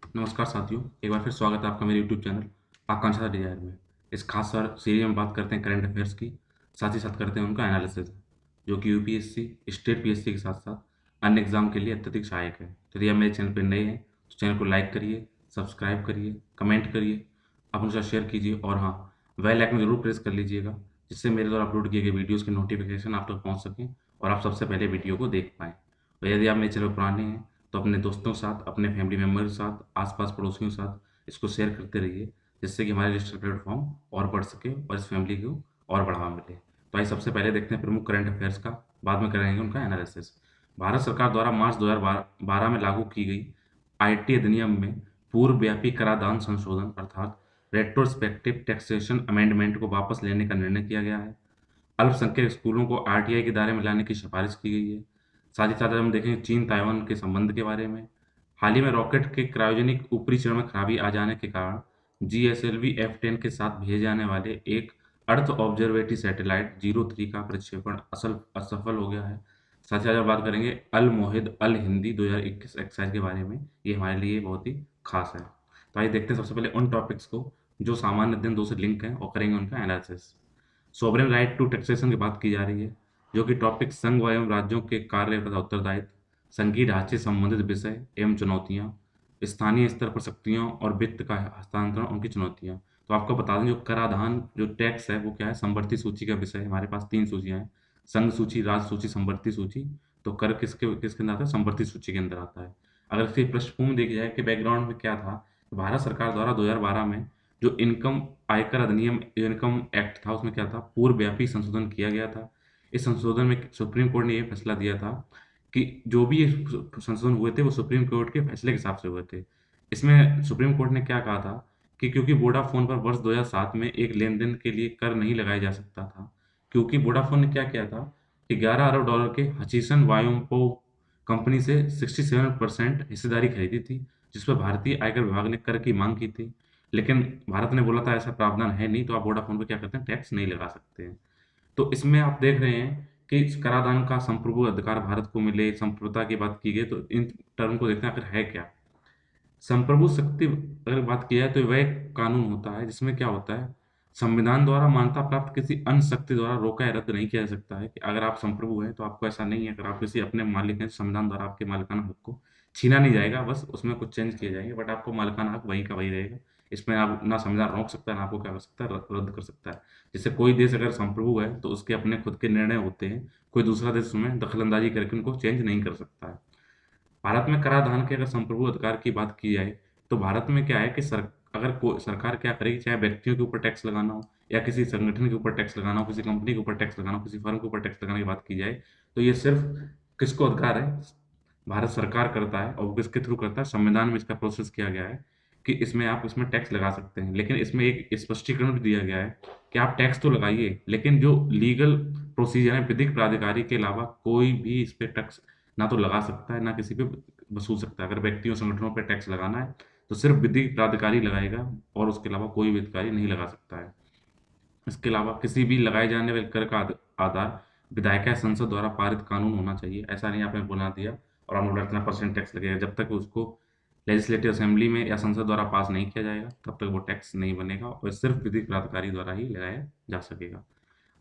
नमस्कार साथियों, एक बार फिर स्वागत है आपका मेरे यूट्यूब चैनल आकांक्षा डिजायर में। इस खास सीरीज में बात करते हैं करंट अफेयर्स की, साथ ही साथ करते हैं उनका एनालिसिस, जो कि यूपीएससी, स्टेट पीएससी के साथ साथ अन्य एग्जाम के लिए अत्यधिक सहायक है। तो यदि आप मेरे चैनल पर नए हैं तो चैनल को लाइक करिए, सब्सक्राइब करिए, कमेंट करिए, आप उनके साथ शेयर कीजिए और हाँ, बेल आइकन जरूर प्रेस कर लीजिएगा, जिससे मेरे द्वारा अपलोड किए गए वीडियोज़ की नोटिफिकेशन आप तक पहुँच सकें और आप सबसे पहले वीडियो को देख पाएँ। और यदि आप मेरे चैनल पर पुराने हैं तो अपने दोस्तों के साथ, अपने फैमिली मेम्बर के साथ, आस-पास पड़ोसियों के साथ इसको शेयर करते रहिए, जिससे कि हमारे डिजिटल प्लेटफ़ॉर्म और बढ़ सके और इस फैमिली को और बढ़ावा मिले। तो आइए सबसे पहले देखते हैं प्रमुख करंट अफेयर्स का, बाद में करेंगे उनका एनालिसिस। भारत सरकार द्वारा मार्च 2012 में लागू की गई आईटी अधिनियम में पूर्वव्यापी कराधान संशोधन अर्थात रेट्रोस्पेक्टिव टैक्सेशन अमेंडमेंट को वापस लेने का निर्णय किया गया है। अल्पसंख्यक स्कूलों को आरटीआई के दायरे में लाने की सिफारिश की गई है। साथ ही साथ हम देखेंगे चीन ताइवान के संबंध के बारे में। हाल ही में रॉकेट के क्रायोजेनिक ऊपरी चरण में खराबी आ जाने के कारण जीएसएलवी F10 के साथ भेजे जाने वाले एक अर्थ ऑब्जर्वेटरी सैटेलाइट 03 का प्रक्षेपण असफल हो गया है। साथ ही साथ बात करेंगे अल मोहिद अल हिंदी 2021 एक्सरसाइज के बारे में। ये हमारे लिए बहुत ही खास है। तो आइए देखते हैं सबसे पहले उन टॉपिक्स को जो सामान्य अध्ययन 2 से लिंक हैं और करेंगे उनका analysis. Sovereign right to taxation की बात की जा रही है, जो कि टॉपिक संघ एवं राज्यों के कार्य तथा उत्तरदायित्व, संघीय ढांचे से संबंधित विषय एवं चुनौतियां, स्थानीय स्तर पर शक्तियों और वित्त का हस्तांतरण, उनकी चुनौतियां। तो आपको बता दें जो कराधान जो टैक्स है वो क्या है, संवर्ती सूची का विषय है। हमारे पास 3 सूचियां हैं, संघ सूची, राज्य सूची, संवर्ती सूची। तो कर किसके किसके अंदर आता है, संवर्ती सूची के अंदर आता है। अगर इसकी पृष्ठभूमि देखी जाए कि बैकग्राउंड में क्या था, तो भारत सरकार द्वारा 2012 में जो इनकम आयकर अधिनियम इनकम एक्ट था उसमें क्या था, पूर्वव्यापी संशोधन किया गया था। इस संशोधन में सुप्रीम कोर्ट ने यह फैसला दिया था कि जो भी ये संशोधन हुए थे वो सुप्रीम कोर्ट के फैसले के हिसाब से हुए थे। इसमें सुप्रीम कोर्ट ने क्या कहा था कि क्योंकि वोडाफोन पर वर्ष 2007 में एक लेन-देन के लिए कर नहीं लगाया जा सकता था, क्योंकि वोडाफोन ने क्या किया था कि $11 अरब के हचीसन वायोम्पो कंपनी से 67% हिस्सेदारी खरीदी थी, जिस पर भारतीय आयकर विभाग ने कर की मांग की थी। लेकिन भारत ने बोला था ऐसा प्रावधान है नहीं, तो आप वोडाफोन पे क्या करते हैं, टैक्स नहीं लगा सकते हैं। तो इसमें आप देख रहे हैं कि इस कराधान का संप्रभु अधिकार भारत को मिले, संप्रभुता की बात की गई, तो इन टर्म को देखते हैं आखिर है क्या। संप्रभु शक्ति अगर बात की जाए तो वह एक कानून होता है जिसमें क्या होता है, संविधान द्वारा मान्यता प्राप्त किसी अन्य शक्ति द्वारा रोका या रद्द नहीं किया जा सकता है। कि अगर आप संप्रभु हैं तो आपको ऐसा नहीं है, अगर आप किसी अपने मालिक हैं तो संविधान द्वारा आपके मालिकाना हक को छीना नहीं जाएगा, बस उसमें कुछ चेंज किए जाएंगे, बट आपको मालिकाना हक वही का वही रहेगा। इसमें आप ना संविधान रोक सकता है ना आपको क्या कर सकता है, रद्द कर सकता है। जैसे कोई देश अगर संप्रभु है तो उसके अपने खुद के निर्णय होते हैं, कोई दूसरा देश उसमें दखलंदाजी करके उनको चेंज नहीं कर सकता है। भारत में कराधान के अगर संप्रभु अधिकार की बात की जाए तो भारत में क्या है कि अगर सरकार क्या करेगी, चाहे व्यक्तियों के ऊपर टैक्स लगाना हो या किसी संगठन के ऊपर टैक्स लगाना हो, किसी कंपनी के ऊपर टैक्स लगाना हो, किसी फर्म के ऊपर टैक्स लगाने की बात की जाए, तो ये सिर्फ किसको अधिकार है, भारत सरकार करता है। और वो किसके थ्रू करता है, संविधान में इसका प्रोसेस किया गया है कि इसमें आप इसमें टैक्स लगा सकते हैं। लेकिन इसमें एक स्पष्टीकरण भी दिया गया है कि आप टैक्स तो लगाइए, लेकिन जो लीगल प्रोसीजर है, विधिक प्राधिकारी के अलावा कोई भी इस पे टैक्स ना तो लगा सकता है, ना किसी पे वसूल सकता है। अगर व्यक्तियों संगठनों पे टैक्स लगाना है तो सिर्फ विधिक प्राधिकारी लगाएगा और उसके अलावा कोई भी अधिकारी नहीं लगा सकता है। इसके अलावा किसी भी लगाए जाने वाले कर का आधार विधायिका या संसद द्वारा पारित कानून होना चाहिए। ऐसा नहीं आपने बना दिया और आपने बोला इतना परसेंट टैक्स लगेगा, जब तक उसको लेजिस्लेटिव असेंबली में या संसद द्वारा पास नहीं किया जाएगा तब तक वो टैक्स नहीं बनेगा और सिर्फ विधिक प्राधिकारी द्वारा ही लगाया जा सकेगा।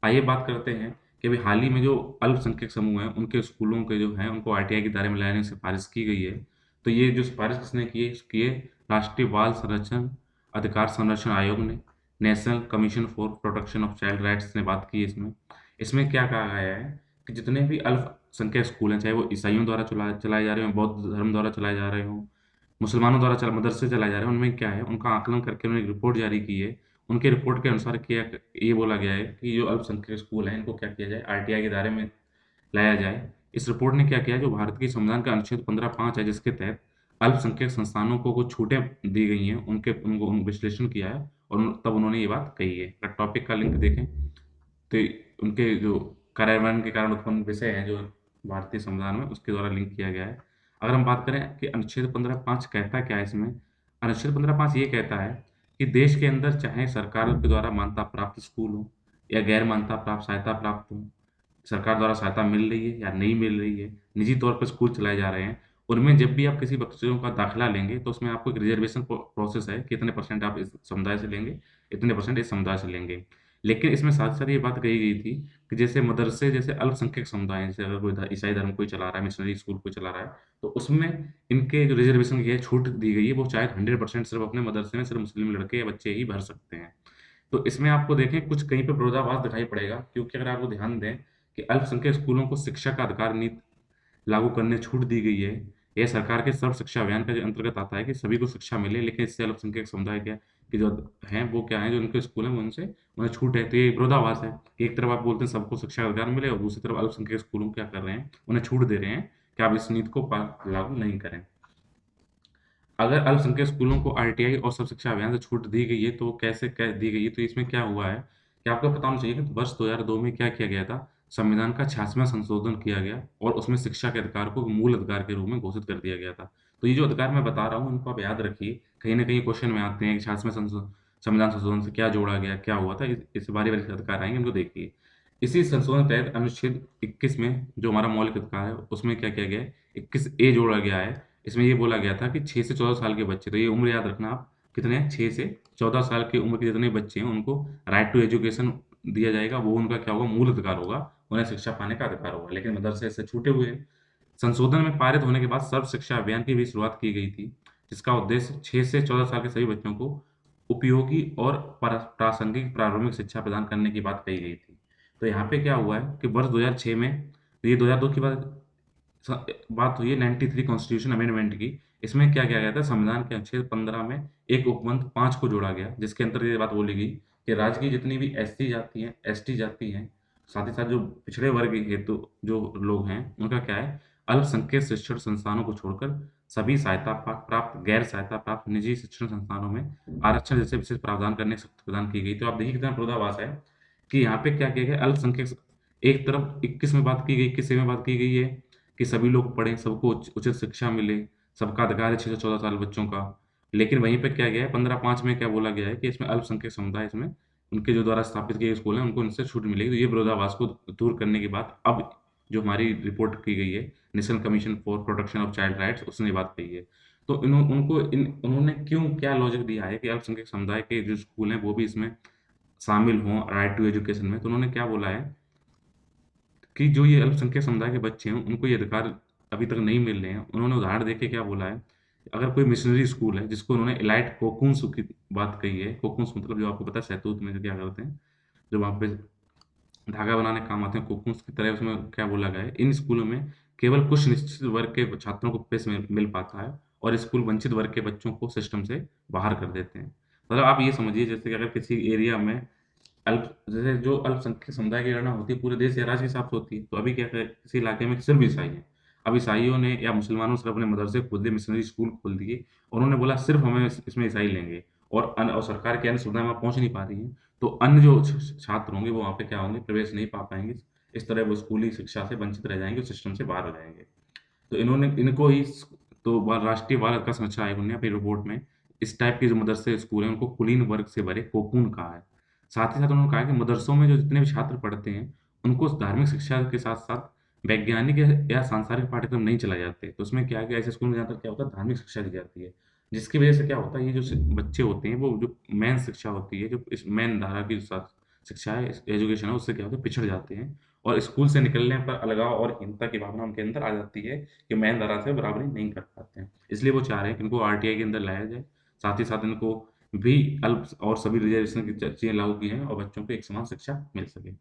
आइए बात करते हैं कि अभी हाल ही में जो अल्पसंख्यक समूह हैं उनके स्कूलों के जो हैं उनको आरटीआई के दायरे में लाने की सिफारिश की गई है। तो ये जो सिफारिश किसने की है, राष्ट्रीय बाल संरक्षण अधिकार संरक्षण आयोग ने, national commission for protection of child rights ने बात की है इसमें। इसमें क्या कहा गया है कि जितने भी अल्पसंख्यक स्कूल हैं, चाहे वो ईसाइयों द्वारा चलाए जा रहे हों, बौद्ध धर्म द्वारा चलाए जा रहे हों, मुसलमानों द्वारा मदरसे चलाए जा रहे हैं, उनमें क्या है, उनका आकलन करके उन्होंने एक रिपोर्ट जारी की है। उनके रिपोर्ट के अनुसार किया ये बोला गया है कि जो अल्पसंख्यक स्कूल हैं इनको क्या किया जाए, आरटीआई के दायरे में लाया जाए। इस रिपोर्ट ने क्या किया, जो भारत के संविधान का अनुच्छेद 15(5) है जिसके तहत अल्पसंख्यक संस्थानों को कुछ छूटें दी गई हैं, उनके उनको विश्लेषण किया है और तब उन्होंने ये बात कही है। अगर टॉपिक का लिंक देखें तो उनके जो कार्यान्वयन के कारण उत्पन्न विषय हैं जो भारतीय संविधान में, उसके द्वारा लिंक किया गया है। अगर हम बात करें कि अनुच्छेद 15(5) कहता क्या है इसमें, अनुच्छेद 15(5) ये कहता है कि देश के अंदर चाहे सरकार के द्वारा मान्यता प्राप्त स्कूल हो या गैर मान्यता प्राप्त सहायता प्राप्त हो, सरकार द्वारा सहायता मिल रही है या नहीं मिल रही है, निजी तौर पर स्कूल चलाए जा रहे हैं, उनमें जब भी आप किसी बच्चों का दाखिला लेंगे तो उसमें आपको एक रिजर्वेशन प्रोसेस है कि इतने परसेंट आप इस समुदाय से लेंगे, इतने परसेंट इस समुदाय से लेंगे। लेकिन इसमें साथ-साथ ये बात कही गई थी कि जैसे मदरसे जैसे अल्पसंख्यक समुदाय हैं, जैसे अगर कोई ईसाई धर्म कोई चला रहा है, मिशनरी स्कूल कोई चला रहा है, तो उसमें इनके जो रिजर्वेशन की है, छूट दी गई है, वो शायद 100% सिर्फ़ अपने मदरसे में सिर्फ़ मुस्लिम लड़के या बच्चे ही भर सकते हैं। तो इसमें आपको देखें कुछ कहीं पे विरोधाभास दिखाई पड़ेगा, क्योंकि अगर आपको ध्यान दें कि अल्पसंख्यक स्कूलों को शिक्षा का अधिकार नीति लागू करने छूट दी गई है। यह सरकार के सर्व शिक्षा अभियान के अंतर्गत आता है कि सभी को शिक्षा मिले, लेकिन इससे अल्पसंख्यक समुदाय क्या कि जो हैं वो क्या है, जो उनके स्कूल हैं वो उनसे उन्हें छूट है। तो ये विरोधाभास है कि एक तरफ आप बोलते हैं सबको शिक्षा का अधिकार मिले और दूसरी तरफ अल्पसंख्यक स्कूलों को क्या कर रहे हैं, उन्हें छूट दे रहे हैं कि आप इस नीति को लागू नहीं करें। अगर अल्पसंख्यक स्कूलों को आरटीआई और सर्व शिक्षा अभियान से छूट दी गई है, तो कैसे दी गई है? तो इसमें क्या हुआ है कि आपको पता होना चाहिए कि वर्ष 2002 में क्या किया गया था, संविधान का 86वां संशोधन किया गया और उसमें शिक्षा के अधिकार को मूल अधिकार के रूप में घोषित कर दिया गया था। तो ये जो अधिकार मैं बता रहा हूँ, इनको आप याद रखिए। कहीं न कहीं क्वेश्चन में आते हैं कि 86वें संविधान संशोधन से क्या जोड़ा गया, क्या हुआ था? इस बारी-बारी से अधिकार आएँगे, इनको देखिए। इसी संशोधन के तहत अनुच्छेद 21 में जो हमारा मौलिक अधिकार है, उसमें क्या किया गया है, 21 ए जोड़ा गया है। इसमें ये बोला गया था कि 6 से 14 साल के बच्चे, तो ये उम्र याद रखना आप, कितने हैं? 6 से 14 साल की उम्र के जितने बच्चे हैं, उनको राइट टू एजुकेशन दिया जाएगा। वो उनका क्या होगा? मूल अधिकार होगा, उन्हें शिक्षा पाने का अधिकार होगा। लेकिन मदरसे इससे छूटे हुए हैं। संशोधन में पारित होने के बाद सर्व शिक्षा अभियान की भी शुरुआत की गई थी, जिसका उद्देश्य 6 से 14 साल के सभी बच्चों को उपयोगी और प्रासंगिक प्रारंभिक शिक्षा प्रदान करने की बात कही गई थी। तो यहाँ पे क्या हुआ है कि वर्ष 2006 में, ये 2002 की बात हुई है 93 कॉन्स्टिट्यूशन अमेंडमेंट की। इसमें क्या किया गया था, संविधान के अनुच्छेद 15 में एक उपबंध 5 को जोड़ा गया, जिसके अंतर्गत ये बात बोली गई कि राज्य की जितनी भी एससी जाति हैं, एसटी जाति हैं, साथ ही साथ जो पिछड़े वर्ग हेतु जो लोग हैं, उनका क्या है, अल्पसंख्यक शिक्षण संस्थानों को छोड़कर सभी सहायता प्राप्त, गैर सहायता प्राप्त निजी शिक्षण संस्थानों में आरक्षण जैसे विशेष प्रावधान करने की शक्ति प्रदान की गई। तो आप देखिए कितना विरोधाभास है कि यहाँ पे क्या किया गया, अल्पसंख्यक एक तरफ 21 में बात की गई, 21 में बात की गई है कि सभी लोग पढ़ें, सबको उचित शिक्षा मिले, सबका अधिकार है 6 से 14 साल बच्चों का। लेकिन वहीं पे क्या गया है 15(5) में क्या बोला गया है कि इसमें अल्पसंख्यक समुदाय, इसमें उनके जो द्वारा स्थापित किए गए स्कूल हैं, उनको इनसे छूट मिलेगी। तो ये विरोधाभास को दूर करने के बाद अब जो हमारी रिपोर्ट की गई है, national commission for protection of child rights, उसने ये बात कही है। तो उन्होंने क्यों क्या लॉजिक दिया है कि अल्पसंख्यक समुदाय के जो स्कूल हैं, वो भी इसमें शामिल हों राइट टू एजुकेशन में। तो उन्होंने क्या बोला है कि जो ये अल्पसंख्यक समुदाय के बच्चे हैं, उनको ये अधिकार अभी तक नहीं मिल रहे हैं। उन्होंने उदाहरण देके क्या बोला है, अगर कोई मिशनरी स्कूल है, जिसको उन्होंने एलाइट कोकून्स की बात कही है, कोकून्स मतलब जो आपको पता है शहतूत में जो क्या करते हैं, जो वहाँ पे धागा बनाने के काम आते हैं, कोकून्स की तरह उसमें क्या बोला गया है, इन स्कूलों में केवल कुछ निश्चित वर्ग के छात्रों को प्लेस मिल पाता है और स्कूल वंचित वर्ग के बच्चों को सिस्टम से बाहर कर देते हैं। मतलब आप ये समझिए जैसे कि अगर किसी एरिया में जैसे जो अल्पसंख्यक समुदाय की गणना होती है पूरे देश या राज्य के हिसाब से होती है। तो अभी क्या है, किसी इलाके में सिर्फ ईसाई हैं। अब ईसाइयों ने या मुसलमानों ने सिर्फ अपने मदरसे खोल दिए, मिशनरी स्कूल खोल दिए और उन्होंने बोला सिर्फ हमें इसमें ईसाई लेंगे, और सरकार की अन्य सुविधाएं वहाँ पहुँच नहीं पा रही हैं। तो अन्य जो छात्र होंगे वो वहाँ पे क्या होंगे, प्रवेश नहीं पा पाएंगे। इस तरह वो स्कूली शिक्षा से वंचित रह जाएंगे, सिस्टम से बाहर हो जाएंगे। तो इन्होंने इनको ही राष्ट्रीय बाल अधिकार संरक्षण आयोग ने अपनी रिपोर्ट में इस टाइप के जो मदरसे स्कूल हैं उनको कुलीन वर्ग से भरे कोकून कहा है। साथ ही साथ उन्होंने कहा कि मदरसों में जो जितने भी छात्र पढ़ते हैं, उनको धार्मिक शिक्षा के साथ-साथ वैज्ञानिक या सांसारिक पाठ्यक्रम नहीं चलाए जाते। तो उसमें क्या है कि ऐसे स्कूल में ज़्यादातर क्या होता है, धार्मिक शिक्षा दी जाती है। जिसकी वजह से क्या होता है, ये जो बच्चे होते हैं, वो जो मेन शिक्षा होती है, जो इस मेन धारा की शिक्षा है, एजुकेशन है, उससे क्या होता है, पिछड़ जाते हैं और स्कूल से निकलने पर अलगाव और हीनता की भावना उनके अंदर आ जाती है कि मेन धारा से बराबरी नहीं कर पाते हैं। इसलिए वो चाह रहे हैं कि इनको आरटीआई के अंदर लाया जाए। साथ ही साथ इनको भी अल्प और सभी रिजर्वेशन की चीज़ें लागू की हैं और बच्चों को एक समान शिक्षा मिल सके।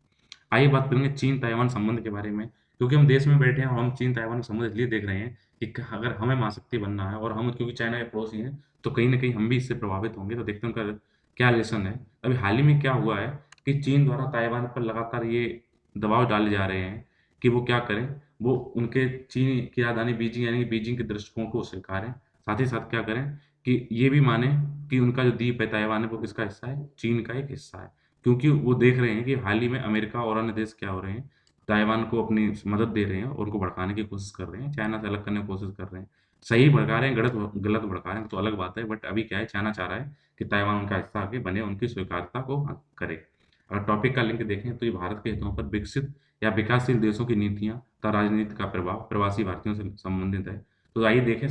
आइए बात करेंगे चीन-ताइवान संबंध के बारे में, क्योंकि हम देश में बैठे हैं और हम चीन-ताइवान के संबंध इसलिए देख रहे हैं कि अगर हमें महाशक्ति बनना है और हम क्योंकि चाइना के पड़ोसी हैं, तो कहीं न कहीं हम भी इससे प्रभावित होंगे। तो देखते हैं उनका क्या रिलेशन है। अभी हाल ही में क्या हुआ है कि चीन द्वारा ताइवान पर लगातार ये दबाव डाले जा रहे हैं कि वो क्या करें, वो उनके चीन की राजधानी बीजिंग यानी कि बीजिंग के दृष्टिकोण को स्वीकारें। साथ ही साथ क्या करें कि ये भी मानें कि उनका जो द्वीप है ताइवान है, वो किसका हिस्सा है? चीन का एक हिस्सा है। क्योंकि वो देख रहे हैं कि हाल ही में अमेरिका और अन्य देश क्या हो रहे हैं, ताइवान को अपनी मदद दे रहे हैं और उनको भड़काने की कोशिश कर रहे हैं, चाइना से अलग करने की कोशिश कर रहे हैं। सही भड़का रहे हैं, गलत गलत भड़का रहे हैं तो अलग बात है, बट अभी क्या है, चाइना चाह रहा है कि ताइवान उनका हिस्सा आके बने, उनकी स्वीकार्यता को करे। अगर टॉपिक का लिंक देखें तो ये भारत के हितों पर विकसित या विकासशील देशों की नीतियाँ तथा राजनीति का प्रभाव प्रवासी भारतीयों से संबंधित है। तो आइए देखें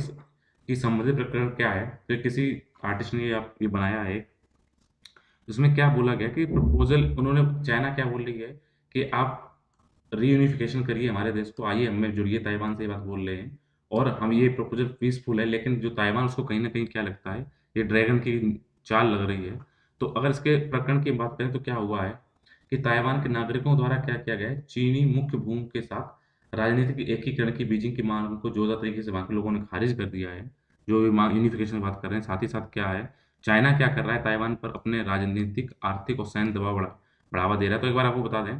कि संबंधित प्रकरण क्या है। तो किसी आर्टिस्ट ने ये बनाया है, इसमें क्या बोला गया कि प्रपोजल उन्होंने, चाइना क्या बोल रही है कि आप रीयूनिफिकेशन करिए हमारे देश को, आइए हमें जुड़िए, ताइवान से ये बात बोल रहे हैं। और हम ये प्रपोजल पीसफुल है, लेकिन जो ताइवान उसको कहीं न कहीं क्या लगता है, ये ड्रैगन की चाल लग रही है। तो अगर इसके प्रकरण की बात करें तो क्या हुआ है कि ताइवान के नागरिकों द्वारा क्या किया गया है, चीनी मुख्य भूमि के साथ राजनीतिक एकीकरण की बीजिंग की मांग को जोरदार तरीके से वहाँ के लोगों ने खारिज कर दिया है। जो ये मांग यूनिफिकेशन की बात कर रहे हैं, साथ ही साथ क्या है, चाइना क्या कर रहा है, ताइवान पर अपने राजनीतिक, आर्थिक और सैन्य दबाव बढ़ावा दे रहा है। तो एक बार आपको बता दें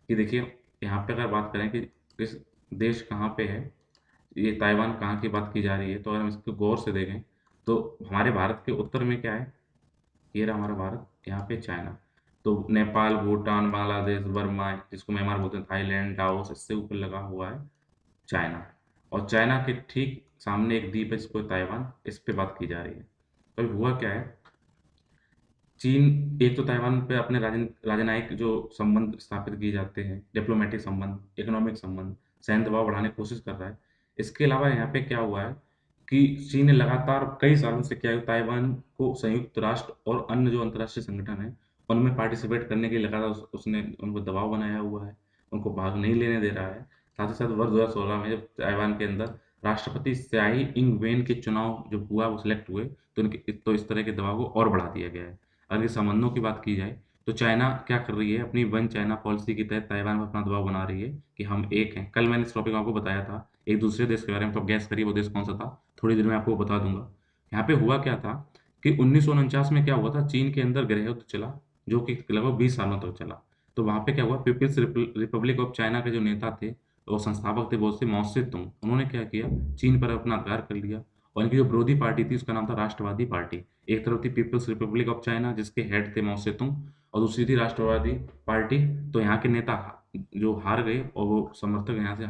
कि देखिए, यहाँ पे अगर बात करें कि इस देश कहाँ पे है, ये ताइवान कहाँ की बात की जा रही है, तो अगर हम इसको गौर से देखें तो हमारे भारत के उत्तर में क्या है, ये रहा हमारा भारत, यहाँ पे चाइना। तो नेपाल, भूटान, बांग्लादेश, बर्मा, जिसको म्यांमार बोलते हैं, थाईलैंड, लाओस, इससे ऊपर लगा हुआ है चाइना। और चाइना के ठीक सामने एक द्वीप है जिसको ताइवान, इस पे बात की जा रही है। तो अभी हुआ क्या है, चीन एक तो ताइवान पे अपने राजनयिक जो संबंध स्थापित किए जाते हैं, डिप्लोमेटिक संबंध, इकोनॉमिक संबंध, सैन्य दबाव बढ़ाने की कोशिश कर रहा है। इसके अलावा यहाँ पे क्या हुआ है कि चीन ने लगातार कई सालों से क्या है, ताइवान को संयुक्त राष्ट्र और अन्य जो अंतर्राष्ट्रीय संगठन है, उनमें पार्टिसिपेट करने के लिए लगातार उसने उनको दबाव बनाया हुआ है, उनको भाग नहीं लेने दे रहा है। साथ ही साथ वर्ष 2016 में जब ताइवान के अंदर राष्ट्रपति त्साई इंग वेन के चुनाव जब हुआ, वो सिलेक्ट हुए, तो इस तरह के दबाव को और बढ़ा दिया गया है। अगर संबंधों की बात की जाए तो चाइना क्या कर रही है, अपनी वन चाइना पॉलिसी के तहत ताइवान पर अपना दबाव बना रही है कि हम एक हैं। कल मैंने इस टॉपिक में आपको बताया था एक दूसरे देश के बारे में, तो गैस करिए वो देश कौन सा था, थोड़ी देर में आपको बता दूंगा। यहाँ पे हुआ क्या था कि 1949 में क्या हुआ था, चीन के अंदर गृह युद्ध चला, जो कि लगभग 20 सालों तक चला। तो वहाँ पे क्या हुआ, पीपल्स रिपब्लिक ऑफ चाइना के जो नेता थे और संस्थापक थे बहुत से, माओ से तुंग, उन्होंने क्या किया, चीन पर अपना अधिकार कर लिया। और इनकी जो विरोधी पार्टी थी उसका नाम था राष्ट्रवादी पार्टी। एक तरफ थी पीपल्स रिपब्लिक ऑफ चाइना जिसके हेड थे माओ सेतुंग, और दूसरी थी राष्ट्रवादी पार्टी। तो यहाँ के नेता जो हार गए और वो समर्थक यहाँ से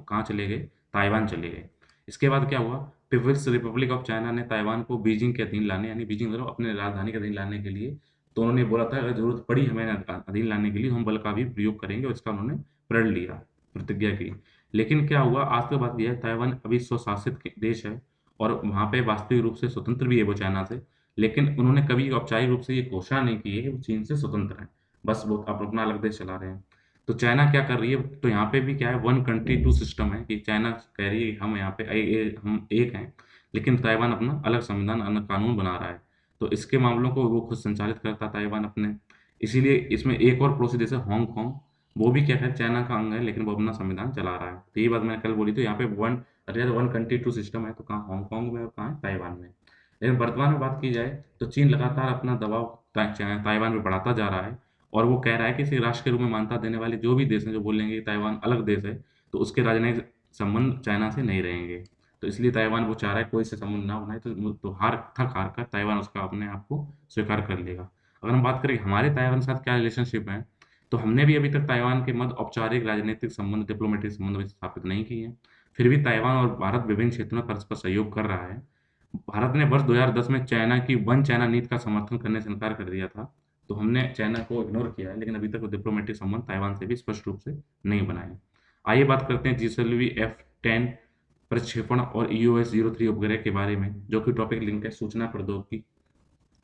कहाँ चले गए, ताइवान चले गए। इसके बाद क्या हुआ, पीपल्स रिपब्लिक ऑफ चाइना ने ताइवान को बीजिंग के अधीन लाने, यानी बीजिंग मतलब अपने राजधानी के अधीन लाने के लिए, तो उन्होंने बोला था अगर जरूरत पड़ी हमें अधीन लाने के लिए हम बल का भी प्रयोग करेंगे, और इसका उन्होंने प्रण लिया, प्रतिज्ञा की। लेकिन क्या हुआ, आज तक बात यह है, ताइवान अभी स्वशासित देश है और वहाँ पे वास्तविक रूप से स्वतंत्र भी है वो चाइना से। लेकिन उन्होंने कभी औपचारिक रूप से ये घोषणा नहीं की है कि वो चीन से स्वतंत्र हैं, बस वो अपना अलग देश चला रहे हैं। तो चाइना क्या कर रही है, तो यहाँ पे भी क्या है, वन कंट्री टू सिस्टम है कि चाइना कह रही है हम यहाँ पे हम एक हैं, लेकिन ताइवान अपना अलग संविधान, अलग कानून बना रहा है। तो इसके मामलों को वो खुद संचालित करता है ताइवान अपने। इसीलिए इसमें एक और पड़ोसी देश है हांगकांग, वो भी क्या है, चाइना का अंग है, लेकिन वो अपना संविधान चला रहा है। तो ये बात मैंने कल बोली, तो यहाँ पे वन कंट्री टू सिस्टम है, तो कहाँ हांगकांग में और कहाँ है ताइवान में। लेकिन वर्तमान में बात की जाए तो चीन लगातार अपना दबाव ताइवान पे बढ़ाता जा रहा है, और वो कह रहा है कि इसे राष्ट्र के रूप में मान्यता देने वाले जो भी देश हैं जो बोलेंगे कि ताइवान अलग देश है, तो उसके राजनयिक संबंध चाइना से नहीं रहेंगे। तो इसलिए ताइवान वो चाह रहा है कोई से संबंध ना बनाए, तो हार कर ताइवान उसका अपने आप को स्वीकार कर लेगा। अगर हम बात करें हमारे ताइवान के साथ क्या रिलेशनशिप है, तो हमने भी अभी तक ताइवान के मध्य औपचारिक राजनीतिक संबंध, डिप्लोमेटिक संबंध अभी स्थापित नहीं किए हैं। फिर भी ताइवान और भारत विभिन्न क्षेत्रों में परस्पर सहयोग कर रहा है। भारत ने वर्ष 2010 में चाइना की वन चाइना नीति का समर्थन करने से इनकार कर दिया था, तो हमने चाइना को इग्नोर किया है, लेकिन अभी तक डिप्लोमेटिक संबंध ताइवान से भी स्पष्ट रूप से नहीं बनाए। आइए बात करते हैं जीएसएलवी F-10 प्रक्षेपण और EOS-03 उपग्रह के बारे में, जो कि टॉपिक लिंक है सूचना प्रौद्योगिकी,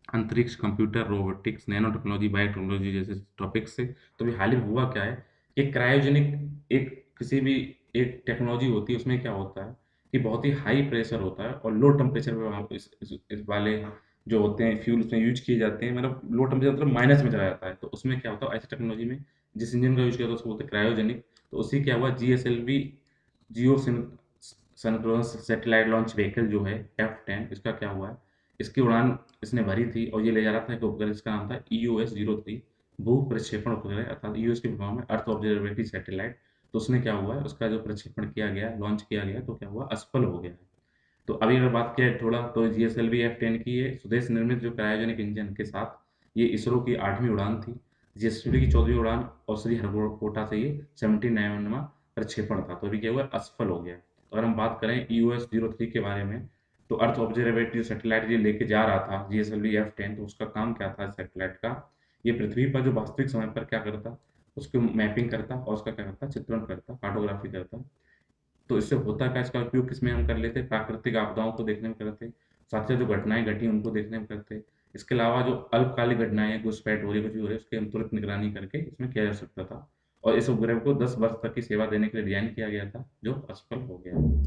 अंतरिक्ष, computer, robotics, nano technology, biotechnology जैसे टॉपिक से। तो अभी हाल ही में हुआ क्या है, एक क्रायोजेनिक, एक किसी भी एक टेक्नोलॉजी होती है, उसमें क्या होता है कि बहुत ही हाई प्रेशर होता है और लो टेम्परेचर पे वहाँ पे इस वाले जो होते हैं फ्यूल उसमें यूज किए जाते हैं, मतलब लो टेम्परेचर मतलब माइनस में चला जाता है। तो उसमें क्या होता है, ऐसी टेक्नोलॉजी में जिस इंजन का यूज किया जाता है उसको बोलते हैं क्रायोजेनिक। तो उसी क्या हुआ, जीएसएलवी जियो सिंक्रोनस सैटेलाइट लॉन्च व्हीकल जो है F-10, इसका क्या हुआ है, इसकी उड़ान इसने भरी थी और ये ले जा रहा था एक उपग्रह जिसका नाम था EOS-03 भू प्रक्षेपण उपग्रह, अर्थात EOS की फॉर्म में अर्थ ऑब्जर्वेटरी सैटेलाइट। तो उसने क्या हुआ है, उसका जो प्रक्षेपण किया गया, लॉन्च किया गया, तो क्या हुआ, असफल हो गया है। तो अभी अगर बात किया थोड़ा, तो जीएसएलवी F-10 की ये स्वदेश निर्मित जो क्रायोजेनिक इंजन के साथ ये इसरो की 8वीं उड़ान थी। जीएसएलवी की 14वीं उड़ान और श्रीहरिकोटा से ये 79वां प्रक्षेपण था, तो अभी क्या हुआ, असफल हो गया। तो अगर हम बात करें EOS-03 के बारे में, तो अर्थ ऑब्जर्वेटरी जो सैटेलाइट ये लेके जा रहा था जीएसएलवी F-10, तो उसका काम क्या था सैटेलाइट का, ये पृथ्वी पर जो वास्तविक समय पर क्या करता, उसकी मैपिंग करता और उसका क्या करता, चित्रण करता, कार्टोग्राफी करता। तो इससे होता क्या, इसका उपयोग किसमें हम कर लेते हैं, प्राकृतिक आपदाओं को देखने में करते हैं, साथ ही साथ जो घटनाएँ घटी उनको देखने में करते हैं। इसके अलावा जो अल्पकालिक घटनाएँ हैं, घुसपैठ हो रही है, कुछ भी हो रहा है, उसकी हम तुरंत निगरानी करके इसमें किया जा सकता था। और इस उपग्रह को 10 वर्ष तक की सेवा देने के लिए डिज़ाइन किया गया था, जो असफल हो गया।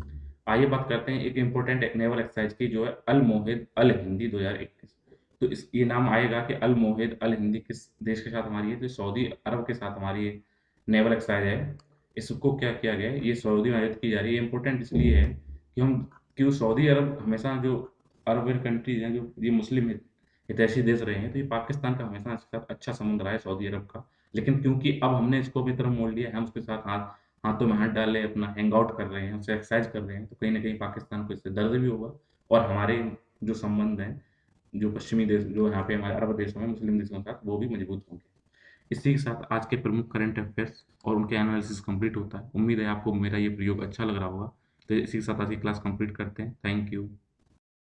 आइए बात करते हैं एक इम्पोर्टेंट नेवल एक्सरसाइज की, जो है अल मोहिद अल हिंदी 2021। तो इस ये नाम आएगा कि अल मोहिद अल हिंदी किस देश के साथ हमारी है, तो सऊदी अरब के साथ हमारी ये नेवल एक्सरसाइज है। इसको क्या किया गया है, ये सऊदी में आयोजित की जा रही है। इम्पोर्टेंट इसलिए है कि हम क्यों सऊदी अरब हमेशा जो अरब कंट्रीज हैं, जो ये मुस्लिम हितैषी देश रहे हैं, तो ये पाकिस्तान का हमेशा इसके साथ अच्छा संबंध रहा है सऊदी अरब का। लेकिन क्योंकि अब हमने इसको अपनी तरफ मोड़ लिया है, हम उसके साथ हाथों में हाथ डाले अपना हैंग आउट कर रहे हैं, उससे एक्सरसाइज कर रहे हैं, तो कहीं न कहीं पाकिस्तान को इससे दर्द भी होगा। और हमारे जो संबंध हैं, जो पश्चिमी देश, जो यहाँ पे हमारे अरब देशों में मुस्लिम देशों के साथ, वो भी मजबूत होंगे। इसी के साथ आज के प्रमुख करंट अफेयर्स और उनके एनालिसिस कंप्लीट होता है। उम्मीद है आपको मेरा ये प्रयोग अच्छा लग रहा होगा। तो इसी के साथ आज की क्लास कंप्लीट करते हैं। Thank you.